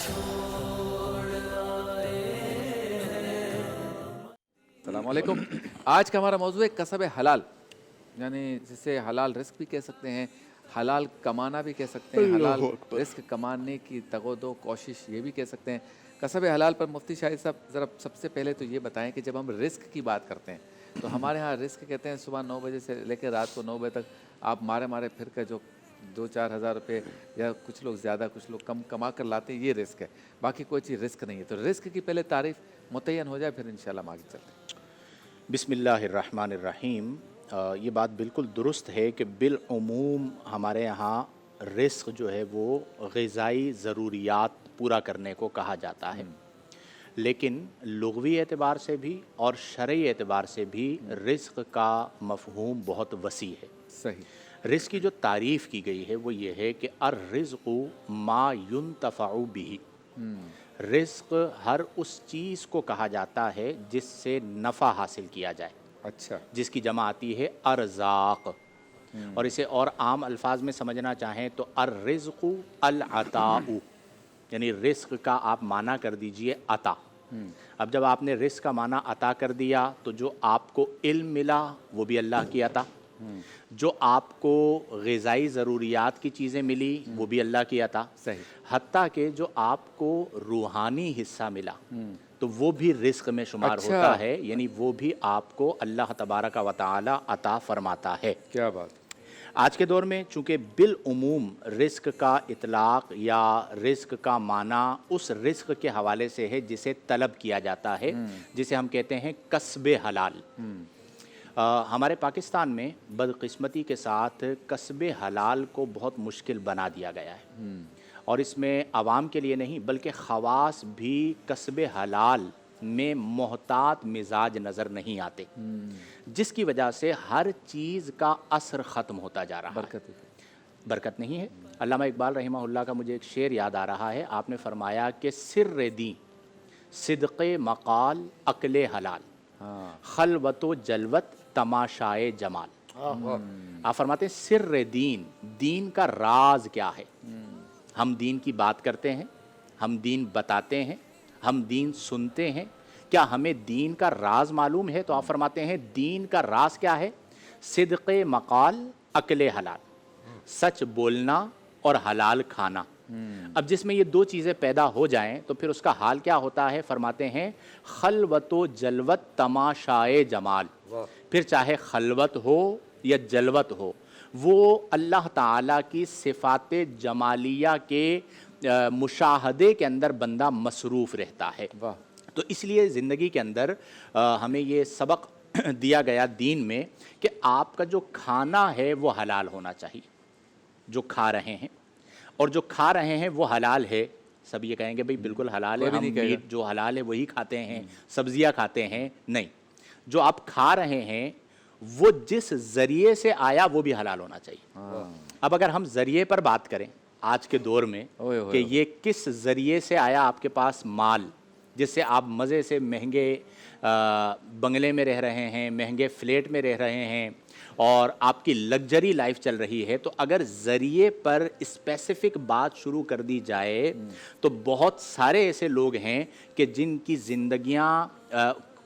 अस्सलाम वालेकुम। आज का हमारा मौजू है कसब हलाल, यानी जिसे हलाल रिस्क भी कह सकते हैं, हलाल कमाना भी कह सकते हैं, हलाल रिस्क कमाने की तगोदो कोशिश ये भी कह सकते हैं। कसब हलाल पर मुफ्ती शाहिद साहब ज़रा सबसे पहले तो ये बताएं कि जब हम रिस्क की बात करते हैं तो हमारे यहाँ रिस्क कहते हैं सुबह 9 बजे से लेकर रात को 9 बजे तक आप मारे मारे फिर कर जो 2-4 हज़ार रुपये या कुछ लोग ज़्यादा कुछ लोग कम कमा कर लाते हैं, ये रिस्क है, बाकी कोई चीज़ रिस्क नहीं है। तो रिस्क की पहले तारीफ़ मुतय्यन हो जाए, फिर इंशाल्लाह हम आगे चलते हैं। बिस्मिल्लाहिर्रहमानिर्रहीम। ये बात बिल्कुल दुरुस्त है कि बिलउमूम हमारे यहाँ रिस्क जो है वो ग़िज़ाई ज़रूरियात पूरा करने को कहा जाता है, लेकिन लुग़वी एतबार से भी और शरई एतबार से भी रिस्क का मफ़हूम बहुत वसी है। सही। रिस्क की जो तारीफ़ की गई है वो ये है कि अर्रिज़्क़ु मा युन्तफ़अु बिही। रिस्क हर उस चीज़ को कहा जाता है जिससे नफ़ा हासिल किया जाए, अच्छा, जिसकी जमा आती है अर्ज़ाक़। और इसे और आम अल्फाज में समझना चाहें तो अर्रिज़्क़ु अल-अताउ, यानी रिस्क का आप माना कर दीजिए अता। अब जब आपने रिस्क का माना अता कर दिया तो जो आपको इल्म मिला वो भी अल्लाह की अता, जो आपको ग़िज़ाई ज़रूरियात की चीज़ें मिली वो भी अल्लाह की अता, सही। हत्ता कि जो आपको रूहानी हिस्सा मिला तो वो भी रिस्क में शुमार अच्छा। होता है, यानी वो भी आपको अल्लाह तबारक व तआला अता फरमाता है। क्या बात। आज के दौर में चूँकि बिलउमूम रिस्क का इतलाक़ या रिस्क का माना उस रिस्क के हवाले से है जिसे तलब किया जाता है, जिसे हम कहते हैं कस्बे हलाल। हमारे पाकिस्तान में बदकिस्मती के साथ कस्बे हलाल को बहुत मुश्किल बना दिया गया है, और इसमें आवाम के लिए नहीं बल्कि ख़वास भी कस्बे हलाल में मोहतात मिजाज नज़र नहीं आते, जिसकी वजह से हर चीज़ का असर ख़त्म होता जा रहा है, बरकत नहीं है। अल्लामा इकबाल रहमहुल्लाह का मुझे एक शेर याद आ रहा है। आपने फरमाया कि सिर्र दी सिद्क़े मक़ाल अक्ले हलाल, खलवतो जलवत तमाशाए जमाल। आप फरमाते हैं सिर्र दीन, दीन का राज क्या है। हम दीन की बात करते हैं, हम दीन बताते हैं, हम दीन सुनते हैं, क्या हमें दीन का राज मालूम है? तो आप फरमाते हैं दीन का राज क्या है? सिद्क़े मक़ाल अक्ले हलाल, सच बोलना और हलाल खाना। अब जिसमें ये दो चीज़ें पैदा हो जाएं तो फिर उसका हाल क्या होता है? फरमाते हैं खलवतो जलवत तमाशाए जमाल। फिर चाहे खलवत हो या जलवत हो, वो अल्लाह ताला की सिफ़ाते जमालिया के मुशाहदे के अंदर बंदा मसरूफ़ रहता है। वाह। तो इसलिए ज़िंदगी के अंदर हमें ये सबक दिया गया दीन में कि आपका जो खाना है वो हलाल होना चाहिए, जो खा रहे हैं, और जो खा रहे हैं वो हलाल है। सब ये कहेंगे भाई बिल्कुल हलाल है, हम मीट जो हलाल है वही खाते हैं, सब्जियां खाते हैं। नहीं, जो आप खा रहे हैं वो जिस ज़रिए से आया वो भी हलाल होना चाहिए। अब अगर हम ज़रिए पर बात करें आज के दौर में कि ये किस ज़रिए से आया आपके पास माल, जिससे आप मज़े से महंगे बंगले में रह रहे हैं, महंगे फ्लैट में रह रहे हैं और आपकी लग्जरी लाइफ चल रही है, तो अगर ज़रिए पर स्पेसिफ़िक बात शुरू कर दी जाए तो बहुत सारे ऐसे लोग हैं कि जिनकी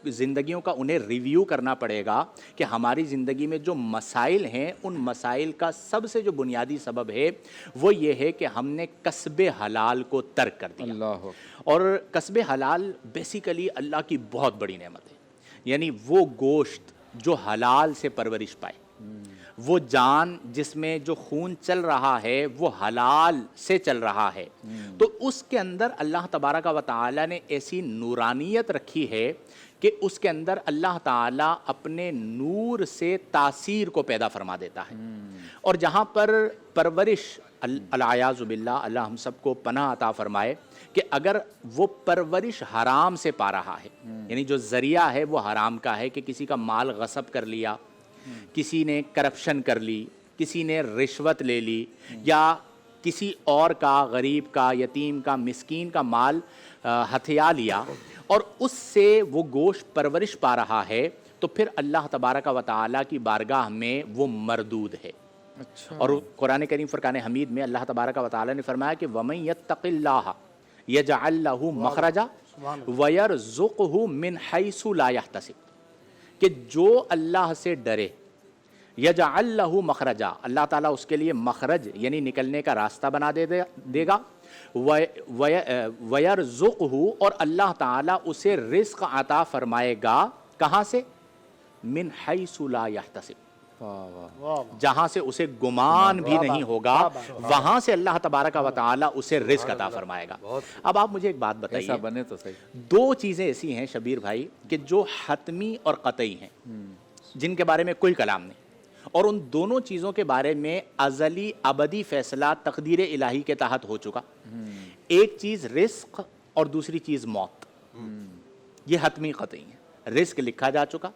ज़िंदगियों का उन्हें रिव्यू करना पड़ेगा कि हमारी ज़िंदगी में जो मसाइल हैं उन मसाइल का सबसे जो बुनियादी सबब है वो ये है कि हमने कस्बे हलाल को तर्क कर दिया। अल्लाह। और कस्बे हलाल बेसिकली अल्लाह की बहुत बड़ी नेमत है, यानी वो गोश्त जो हलाल से परवरिश पाए, वो जान जिसमें जो खून चल रहा है वो हलाल से चल रहा है, तो उसके अंदर अल्लाह तबारक व तआला ने ऐसी नूरानियत रखी है कि उसके अंदर अल्लाह ताला अपने नूर से तासीर को पैदा फरमा देता है। और जहाँ पर परवरिश अल-आयाज़ु बिल्लाह, अल्लाह हम सबको पनाह अता फरमाए, कि अगर वो परवरिश हराम से पा रहा है, यानी जो ज़रिया है वो हराम का है कि किसी का माल गसब कर लिया, किसी ने करप्शन कर ली, किसी ने रिश्वत ले ली, या किसी और का, गरीब का, यतीम का, मिस्कीन का माल हथिया लिया और उससे वो गोश्त परवरिश पा रहा है, तो फिर अल्लाह तबारक व तआला की बारगाह में वो मरदूद है। अच्छा। और कुरान करीम फुरकान हमीद में अल्लाह तबारक व तआला ने फरमाया कि वमन यत्तक़िल्लाह यजअल लहू मखरजा वयरज़ुक़हु मिन हैसु ला यहतसिब, कि जो अल्लाह से डरे, यजअल लहू मखरजा, अल्लाह ताला उसके लिए मखरज यानी निकलने का रास्ता बना देगा, वयरज़ुक़हु, और अल्लाह ताला उसे रिज़्क़ अता फरमाएगा, कहाँ से? मिन हैसु ला यहतसिब, जहां से उसे गुमान भी नहीं होगा, वहां से अल्लाह तबारक व तआला उसे रिज़्क़ अता फरमाएगा। अब आप मुझे एक बात ऐसा बताइए, बने तो सही। दो चीजें ऐसी हैं शबीर भाई कि जो हतमी और कतई हैं, जिनके बारे में कोई कलाम नहीं, और उन दोनों चीजों के बारे में अजली अबदी फैसला तकदीर इलाही के तहत हो चुका। एक चीज रिज़्क़ और दूसरी चीज मौत, ये हतमी कतई है। रिज़्क़ लिखा जा चुका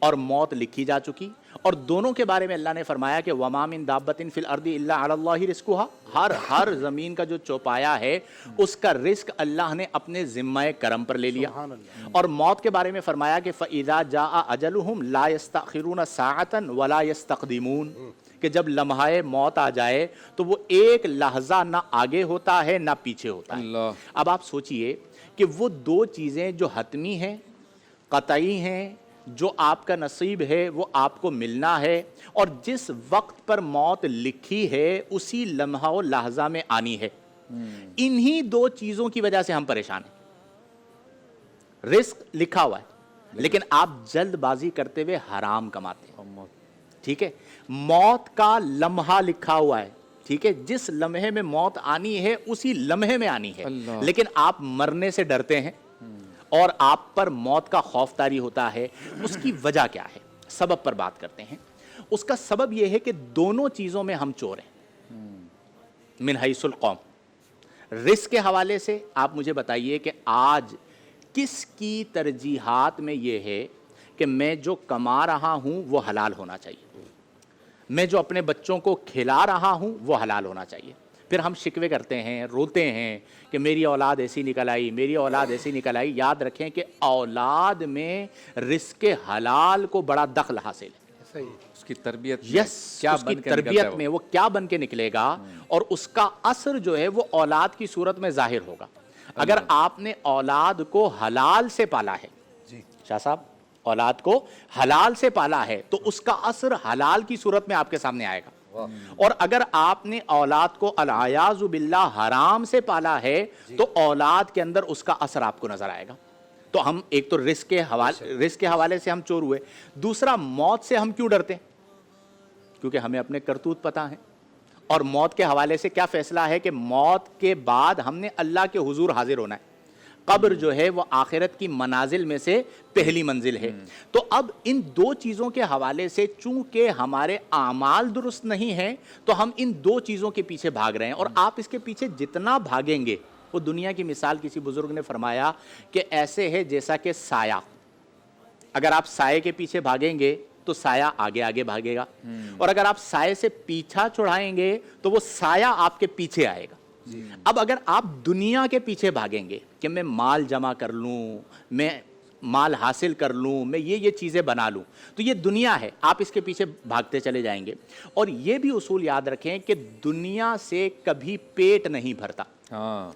और मौत लिखी जा चुकी, और दोनों के बारे में अल्लाह ने फरमाया कि वमा मिन दाब्बतिन फिल अर्दि इल्ला अलल्लाहि रिज़्क़ुहा, हर ज़मीन का जो चौपाया है उसका रिज़्क़ अल्लाह ने अपने ज़िम्मा करम पर ले लिया। और मौत के बारे में फरमाया कि फ़इज़ा जाअ अजलुहुम ला यस्तअखिरून साअतन वला यस्तक़दिमून, कि जब लम्हाए मौत आ जाए तो वो एक लहजा ना आगे होता है ना पीछे होता है। अल्लाह। अब आप सोचिए कि वो दो चीज़ें जो हतमी हैं, कतई हैं, जो आपका नसीब है वो आपको मिलना है, और जिस वक्त पर मौत लिखी है उसी लम्हा और लहजा में आनी है, इन्हीं दो चीज़ों की वजह से हम परेशान हैं। रिज़्क़ लिखा हुआ है, लेकिन आप जल्दबाजी करते हुए हराम कमाते हैं, ठीक है। मौत का लम्हा लिखा हुआ है, ठीक है, जिस लम्हे में मौत आनी है उसी लम्हे में आनी है, लेकिन आप मरने से डरते हैं और आप पर मौत का खौफ तारी होता है। उसकी वजह क्या है? सबब पर बात करते हैं। उसका सबब यह है कि दोनों चीज़ों में हम चोर हैं। मिन हैसुल कौम, रिज़्क़ के हवाले से आप मुझे बताइए कि आज किसकी तरजीहात में यह है कि मैं जो कमा रहा हूं वो हलाल होना चाहिए, मैं जो अपने बच्चों को खिला रहा हूं वो हलाल होना चाहिए। फिर हम शिकवे करते हैं, रोते हैं कि मेरी औलाद ऐसी निकल आई, मेरी औलाद ऐसी निकल आई। याद रखें कि औलाद में रिज़्क़ हलाल को बड़ा दखल हासिल है। उसकी तरबियत में यस, क्या उसकी बन के तरबियत निकलता है में वो क्या बन के निकलेगा, और उसका असर जो है वो औलाद की सूरत में जाहिर होगा। अगर आपने औलाद को हलाल से पाला है, शाह साहब, औलाद को हलाल से पाला है तो उसका असर हलाल की सूरत में आपके सामने आएगा। और अगर आपने औलाद को अल-आयाज़ु बिल्लाह हराम से पाला है तो औलाद के अंदर उसका असर आपको नजर आएगा। तो हम एक तो रिज़्क़ के हवाले से हम चोर हुए, दूसरा मौत से हम क्यों डरते हैं? क्योंकि हमें अपने करतूत पता है, और मौत के हवाले से क्या फैसला है कि मौत के बाद हमने अल्लाह के हुजूर हाजिर होना है। कब्र जो है वो आखिरत की मनाजिल में से पहली मंजिल है। तो अब इन दो चीज़ों के हवाले से चूंकि हमारे आमाल दुरुस्त नहीं हैं तो हम इन दो चीज़ों के पीछे भाग रहे हैं, और आप इसके पीछे जितना भागेंगे, वो दुनिया की मिसाल किसी बुजुर्ग ने फरमाया कि ऐसे है जैसा कि साया, अगर आप साये के पीछे भागेंगे तो साया आगे आगे भागेगा, और अगर आप साये से पीछा छुड़ाएंगे तो वो साया आपके पीछे आएगा। अब अगर आप दुनिया के पीछे भागेंगे कि मैं माल जमा कर लूं, मैं माल हासिल कर लूं, मैं ये चीज़ें बना लूं, तो ये दुनिया है, आप इसके पीछे भागते चले जाएंगे। और ये भी उसूल याद रखें कि दुनिया से कभी पेट नहीं भरता। हाँ,